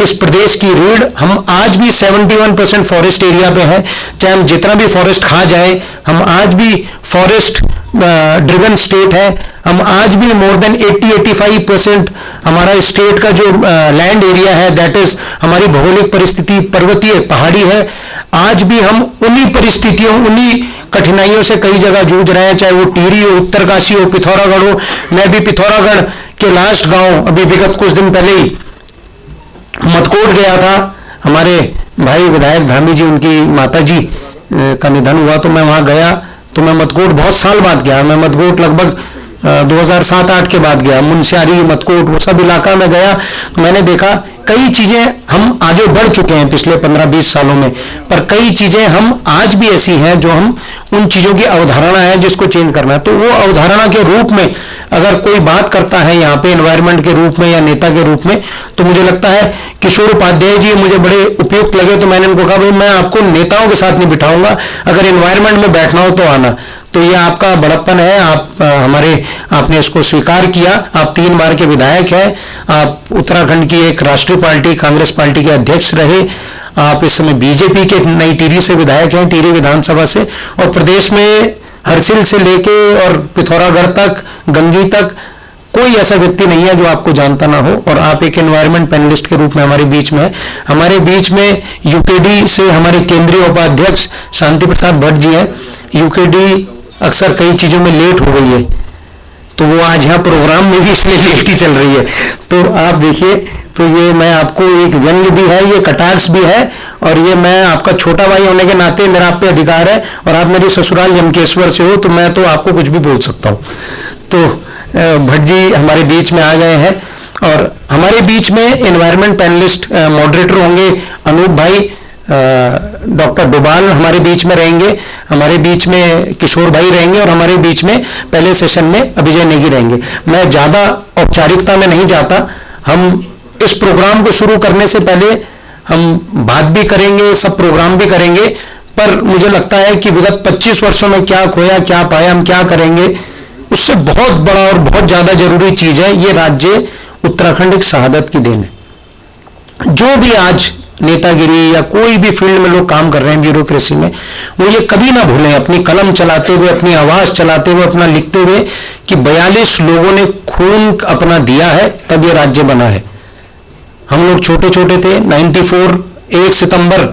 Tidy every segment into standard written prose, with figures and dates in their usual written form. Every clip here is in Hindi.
इस प्रदेश की रीढ़। हम आज भी 71% फॉरेस्ट एरिया पे है, चाहे हम जितना भी फॉरेस्ट खा जाए, हम आज भी फॉरेस्ट ड्रिवन स्टेट है। हम आज भी मोर देन 80-85% हमारा स्टेट का जो लैंड एरिया है, दैट इज हमारी भौगोलिक परिस्थिति पर्वतीय पहाड़ी है। आज भी हम उन्हीं परिस्थितियों, उन्हीं कठिनाइयों से कई जगह जूझ रहे हैं, चाहे वो टिहरी हो, उत्तरकाशी हो, पिथौरागढ़ हो। मैं भी पिथौरागढ़ के लास्ट गांव अभी विगत कुछ दिन पहले ही मदकोट गया था। हमारे भाई विधायक धामी जी, उनकी माता जी का निधन हुआ, तो मैं वहां गया। तो मैं मदकोट बहुत साल बाद गया, मैं मदकोट लगभग 2007-8 के बाद गया। मुनस्यारी, मदकोट, वो सब इलाका में गया। तो मैंने देखा कई चीजें हम आगे बढ़ चुके हैं पिछले 15-20 सालों में, पर कई चीजें हम आज भी ऐसी हैं जो हम उन चीजों की अवधारणा है जिसको चेंज करना है। तो वो अवधारणा के रूप में अगर कोई बात करता है यहाँ पे एनवायरनमेंट के रूप में या नेता के रूप में, तो मुझे लगता है किशोर उपाध्याय जी मुझे बड़े उपयुक्त लगे। तो मैंने उनको कहा भाई मैं आपको नेताओं के साथ नहीं बिठाऊंगा, अगर एनवायरनमेंट में बैठना हो तो आना। तो ये आपका बड़प्पन है, आपने इसको स्वीकार किया। आप 3 बार के विधायक हैं, आप उत्तराखंड की एक राष्ट्रीय पार्टी कांग्रेस पार्टी के अध्यक्ष रहे, आप इस समय बीजेपी के नई टिहरी से विधायक हैं, टिहरी विधानसभा से, और प्रदेश में हरसिल से लेके और पिथौरागढ़ तक, गंगी तक कोई ऐसा व्यक्ति नहीं है जो आपको जानता ना हो। और आप एक एनवायरमेंट पैनलिस्ट के रूप में हमारे बीच में है। हमारे बीच में यूकेडी से हमारे केंद्रीय उपाध्यक्ष शांति प्रसाद भट्ट जी हैं। यूकेडी अक्सर कई चीजों में लेट हो गई है, तो वो आज यहाँ प्रोग्राम में भी इसलिए लेट ही चल रही है। तो आप देखिए, तो ये मैं आपको एक व्यंग भी है, ये कटाक्ष भी है, और ये मैं आपका छोटा भाई होने के नाते मेरा आप पे अधिकार है, और आप मेरी ससुराल जमकेश्वर से हो, तो मैं तो आपको कुछ भी बोल सकता हूँ। तो भट्ट जी हमारे बीच में आ गए हैं, और हमारे बीच में एनवायरमेंट पैनलिस्ट मॉडरेटर होंगे अनूप भाई, डॉक्टर डोभाल हमारे बीच में रहेंगे, हमारे बीच में किशोर भाई रहेंगे, और हमारे बीच में पहले सेशन में अभिजय नेगी रहेंगे। मैं ज्यादा औपचारिकता में नहीं जाता। हम इस प्रोग्राम को शुरू करने से पहले हम बात भी करेंगे, सब प्रोग्राम भी करेंगे, पर मुझे लगता है कि विगत 25 वर्षों में क्या खोया, क्या पाया, हम क्या करेंगे, उससे बहुत बड़ा और बहुत ज्यादा जरूरी चीज है ये राज्य उत्तराखंड एक शहादत की देन है। जो भी आज नेतागिरी या कोई भी फील्ड में लोग काम कर रहे हैं ब्यूरोक्रेसी में, वो ये कभी ना भूलें, अपनी कलम चलाते हुए, अपनी आवाज चलाते हुए, अपना लिखते हुए, कि 42 लोगों ने खून अपना दिया है तब ये राज्य बना है। हम लोग छोटे छोटे थे। 94 1 सितंबर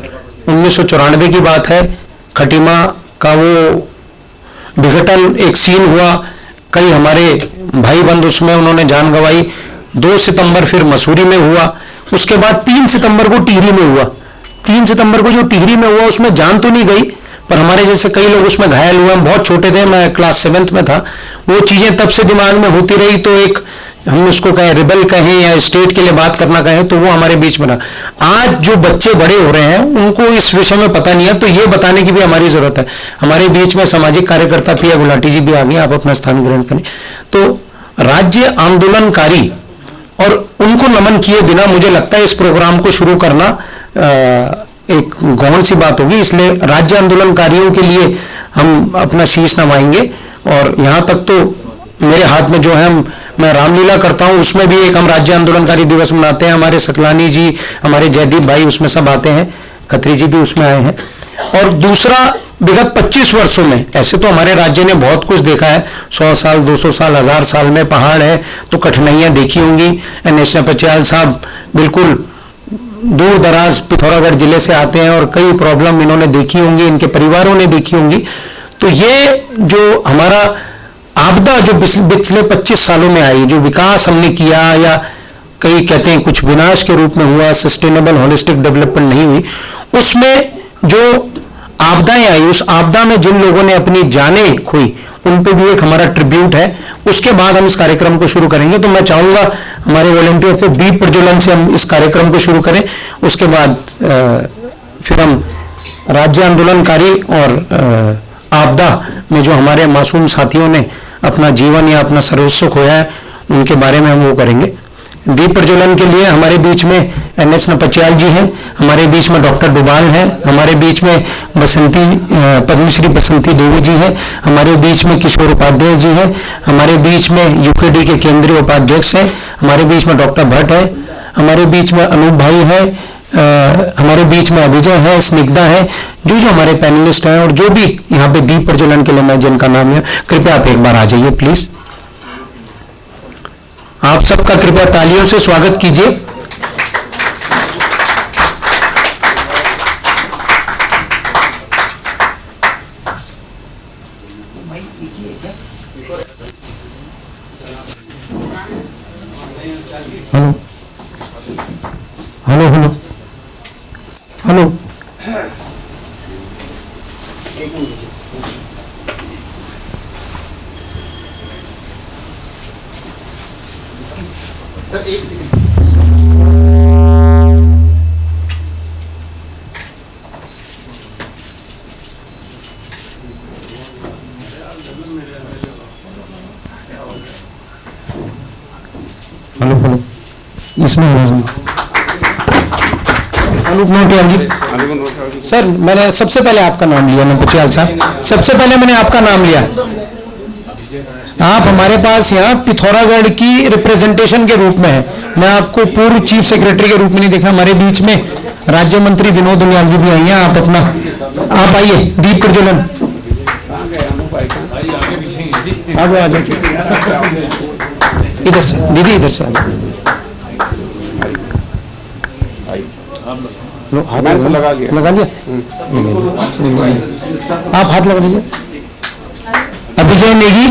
1994 की बात है, खटीमा का वो विघटन एक सीन हुआ, कई हमारे भाई बंद उसमें उन्होंने जान गंवाई। 2 सितंबर फिर मसूरी में हुआ, उसके बाद 3 सितंबर को टिहरी में हुआ। 3 सितंबर को जो टिहरी में हुआ उसमें जान तो नहीं गई, पर हमारे जैसे कई लोग उसमें घायल हुए। हम बहुत छोटे थे, मैं क्लास 7th में था। वो चीजें तब से दिमाग में होती रही, तो एक हम उसको कहें रिबल कहें या स्टेट के लिए बात करना कहें, तो वो हमारे बीच में रहा। आज जो बच्चे बड़े हो रहे हैं उनको इस विषय में पता नहीं है, तो ये बताने की भी हमारी जरूरत है। हमारे बीच में सामाजिक कार्यकर्ता पिया गुलाटी जी भी आ गए, आप अपना स्थान ग्रहण करें। तो राज्य आंदोलनकारी, और उनको नमन किए बिना मुझे लगता है इस प्रोग्राम को शुरू करना एक गौण सी बात होगी, इसलिए राज्य आंदोलनकारियों के लिए हम अपना शीश नवाएंगे। और यहाँ तक तो मेरे हाथ में जो है, मैं रामलीला करता हूँ, उसमें भी एक हम राज्य आंदोलनकारी दिवस मनाते हैं। हमारे सकलानी जी, हमारे जयदीप भाई उसमें सब आते हैं, खत्री जी भी उसमें आए हैं। और दूसरा, विगत 25 वर्षों में ऐसे तो हमारे राज्य ने बहुत कुछ देखा है, 100 साल 200 साल 1000 साल में पहाड़ है तो कठिनाइयां देखी होंगी। एन.एस. पटियाल साहब बिल्कुल दूर दराज पिथौरागढ़ जिले से आते हैं, और कई प्रॉब्लम इन्होंने देखी होंगी, इनके परिवारों ने देखी होंगी। तो ये जो हमारा आपदा जो पिछले 25 सालों में आई, जो विकास हमने किया, या कई कहते हैं कुछ विनाश के रूप में हुआ, सस्टेनेबल होलिस्टिक डेवलपमेंट नहीं हुई, उसमें जो आपदाएं आई, उस आपदा में जिन लोगों ने अपनी जानें खोई, उन पे भी एक हमारा ट्रिब्यूट है। उसके बाद हम इस कार्यक्रम को शुरू करेंगे। तो मैं चाहूंगा हमारे वॉलंटियर से दीप प्रज्वलन से हम इस कार्यक्रम को शुरू करें। उसके बाद फिर हम राज्य आंदोलनकारी और आपदा में जो हमारे मासूम साथियों ने अपना जीवन या अपना सर्वस्व खोया है, उनके बारे में हम वो करेंगे। दीप प्रज्वलन के लिए हमारे बीच में एन.एस. पटियाल जी हैं, हमारे बीच में डॉक्टर डोभाल हैं, हमारे बीच में पद्मश्री बसंती देवी जी हैं, हमारे बीच में किशोर उपाध्याय जी हैं, हमारे बीच में यूकेडी के केंद्रीय उपाध्यक्ष हैं, हमारे बीच में डॉक्टर भट्ट है, हमारे बीच में अनूप भाई है, हमारे बीच में अभिजय है, स्निग्धा है, जो जो हमारे पैनलिस्ट हैं और जो भी यहाँ पे दीप प्रज्वलन के लिए मैं जिनका नाम लिया, कृपया आप एक बार आ जाइए प्लीज। आप सबका कृपया तालियों से स्वागत कीजिए। Hello hello hello hello. Sir एक सेकंड। हेलो हेलो, इसमें आवाज नहीं। अनूप नोटियाल जी। सर मैंने सबसे पहले आपका नाम लिया, नंपचियाल साहब, सबसे पहले मैंने आपका नाम लिया। आप हमारे पास यहाँ पिथौरागढ़ की रिप्रेजेंटेशन के रूप में है। मैं आपको पूर्व चीफ सेक्रेटरी के रूप में नहीं देखा। हमारे बीच में राज्य मंत्री विनोद उनियाल जी भी आई हैं। आप अपना आप आइए, दीप प्रज्वलन आ जाओ, इधर से दीदी, इधर से आ जाओ। हाथ तो लगा लिया आप हाथ लगा लीजिए। अभिजय नेगी,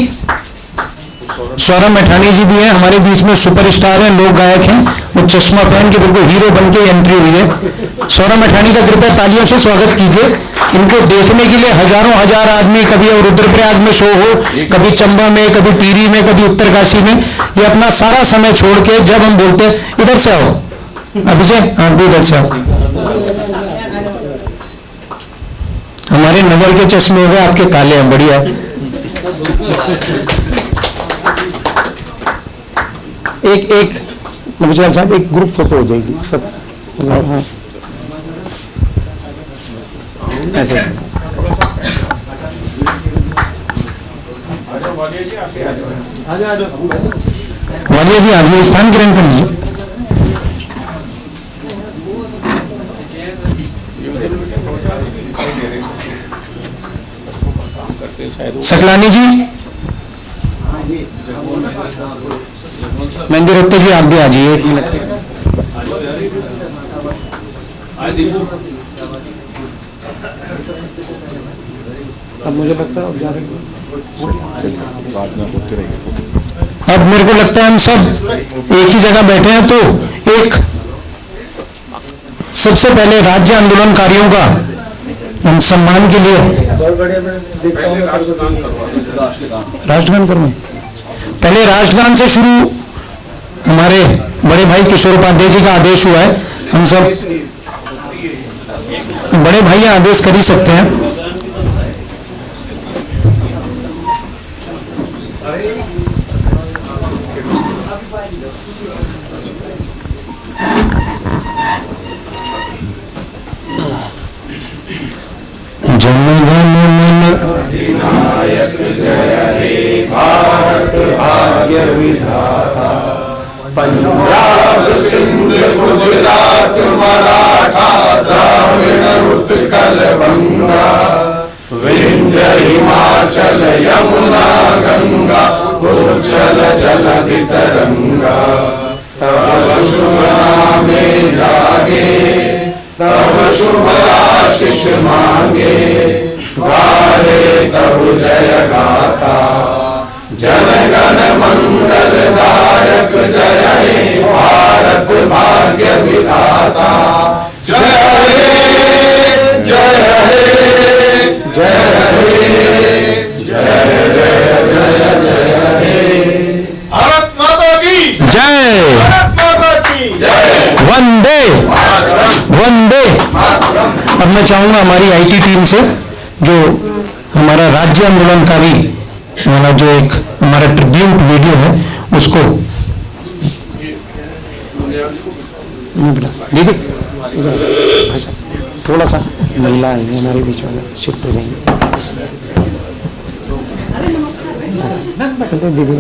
सौरभ मैठानी जी भी हैं हमारे बीच में, सुपरस्टार हैं, लोक गायक हैं। वो चश्मा पहन के बिल्कुल हीरो बन के एंट्री हुई है। सौरभ मैठानी का कृपया तालियों से स्वागत कीजिए। इनको देखने के लिए हजारों हजार आदमी, कभी रुद्रप्रयाग में शो हो, कभी चंबा में, कभी टिहरी में, कभी उत्तरकाशी में, ये अपना सारा समय छोड़ के जब हम बोलते हैं इधर से आओ अभिजय, आप भी इधर से आओ। हमारे नजर के चश्मे हो गए, आपके काले हैं, बढ़िया। एक नवजवान साहब, एक ग्रुप फोटो हो जाएगी सब। हाँ ऐसे वालिया जी आज स्थान ग्रहण कर लीजिए। सकलानी जी, मेहंदी रत्ते जी आप भी आ जाइए, 1 मिनट। अब मुझे लगता है अब मेरे को लगता है हम सब एक ही जगह बैठे हैं, तो एक सबसे पहले राज्य आंदोलनकारियों का हम सम्मान के लिए राष्ट्रगान करूं। पहले राष्ट्रगान से शुरू हमारे बड़े भाई किशोर उपाध्याय जी का आदेश हुआ है। हम सब बड़े भाई आदेश कर ही सकते हैं। जनगण मन अधिनायक जय हे भारत भाग्य विधाता, पंजाब सिंध गुजरात मराठा द्राविड़ उत्कल बंगा, विंध्य हिमाचल यमुना गंगा, उच्छल जलधि तरंगा, तब शुभ नामे जागे, तब शुभ आशीष मांगे, गारे तब जय गाथा, जनगण मंगल दायक जय हे भारत भाग्य विधाता, जय हे जय हे जय हे जय जय जय जय हे। भारत माता की जय, भारत माता की जय, वंदे वंदे। अब मैं चाहूंगा हमारी आईटी टीम से, जो हमारा राज्य आंदोलनकारी वाला जो एक हमारा ट्रिब्यूट वीडियो है, उसको दीदी थोड़ा सा महिला है हमारे बीच में, शिफ्ट हो जाएंगे दीदी।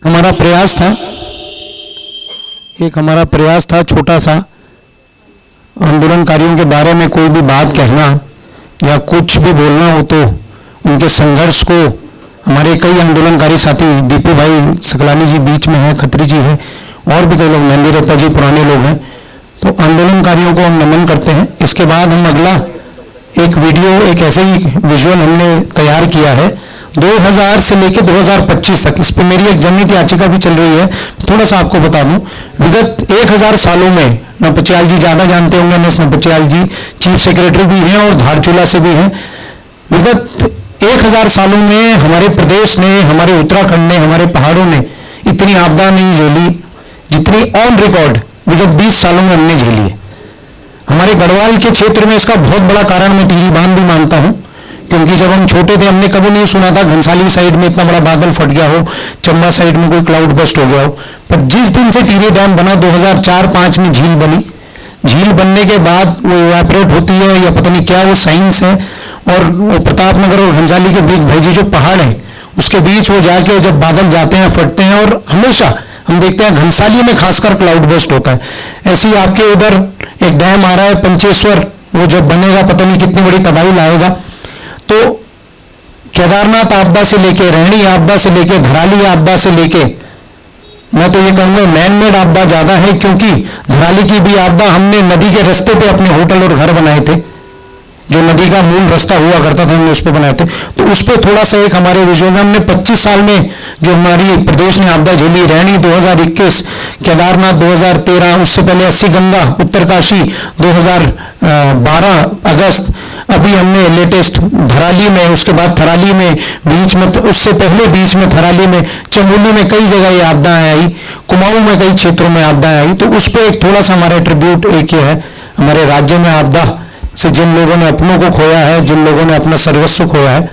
हमारा प्रयास था, एक हमारा प्रयास था छोटा सा, आंदोलनकारियों के बारे में कोई भी बात कहना या कुछ भी बोलना हो तो उनके संघर्ष को, हमारे कई आंदोलनकारी साथी, दीपू भाई सकलानी जी बीच में हैं, खत्री जी हैं, और भी कई लोग, मेहंदी रप्पा जी पुराने लोग हैं, तो आंदोलनकारियों को हम नमन करते हैं। इसके बाद हम अगला एक वीडियो, एक ऐसे ही विजुअल हमने तैयार किया है 2000 से लेकर 2025 तक। इस पर मेरी एक जनहित याचिका भी चल रही है, थोड़ा सा आपको बता दूं। विगत 1000 सालों में, नपचियाल जी ज्यादा जानते होंगे, एनएस नपचियाल जी चीफ सेक्रेटरी भी हैं और धारचूला से भी हैं। विगत 1000 सालों में हमारे प्रदेश ने, हमारे उत्तराखंड ने, हमारे पहाड़ों ने इतनी आपदा नहीं झेली जितनी ऑन रिकॉर्ड विगत 20 सालों में हमने झेली है। हमारे गढ़वाल के क्षेत्र में इसका बहुत बड़ा कारण मैं टिहरी बांध भी मानता हूं, क्योंकि जब हम छोटे थे हमने कभी नहीं सुना था घनसाली साइड में इतना बड़ा बादल फट गया हो, चंबा साइड में कोई क्लाउड बस्ट हो गया हो। पर जिस दिन से टिहरी डैम बना, 2004-5 में झील बनी, झील बनने के बाद वो इवेपोरेट होती है या पता नहीं क्या वो साइंस है, और प्रतापनगर और घनसाली के बीच भाई जी जो पहाड़ है उसके बीच वो जाके जब बादल जाते हैं, फटते हैं, और हमेशा हम देखते हैं घनसाली में खासकर क्लाउड बस्ट होता है। ऐसे ही आपके उधर एक डैम आ रहा है पंचेश्वर, वो जब बनेगा पता नहीं कितनी बड़ी तबाही लाएगा। तो केदारनाथ आपदा से लेके, रहनी आपदा से लेके, धराली आपदा से लेके, मैं तो ये कहूंगा मैन मेड आपदा ज्यादा है, क्योंकि धराली की भी आपदा हमने नदी के रास्ते पे अपने होटल और घर बनाए थे, जो नदी का मूल रास्ता हुआ करता था हमने उस पर बनाए थे। तो उस पर थोड़ा सा एक हमारे विजुअल में, हमने 25 साल में जो हमारी प्रदेश ने आपदा झेली, रहनी 2021, केदारनाथ 2013, उससे पहले 80 गंगा, उत्तरकाशी 2012 अगस्त, अभी हमने लेटेस्ट धराली में, उसके बाद थराली में, बीच में, उससे पहले बीच में थराली में, चमोली में कई जगह ये आपदाएं आई, कुमाऊं में कई क्षेत्रों में आपदाएं आई। तो उस पर एक थोड़ा सा हमारा ट्रिब्यूट एक ये है, हमारे राज्य में आपदा से जिन लोगों ने अपनों को खोया है, जिन लोगों ने अपना सर्वस्व खोया है,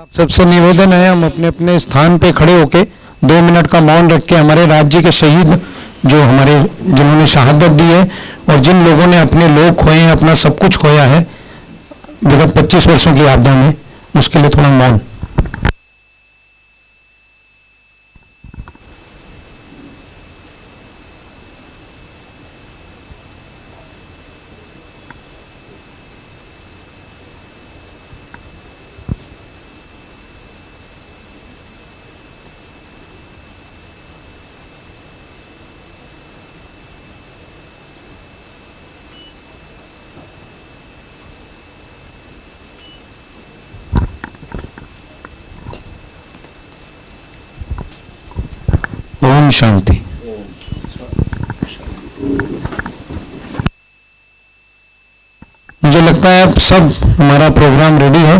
आप सबसे निवेदन है, हम अपने अपने स्थान पे खड़े होके 2 मिनट का मौन रख के हमारे राज्य के शहीद जो हमारे जिन्होंने शहादत दी है और जिन लोगों ने अपने लोग खोए हैं, अपना सब कुछ खोया है विगत 25 वर्षों की आपदा में, उसके लिए थोड़ा मौन। ओम शांति। मुझे लगता है अब सब हमारा प्रोग्राम रेडी है।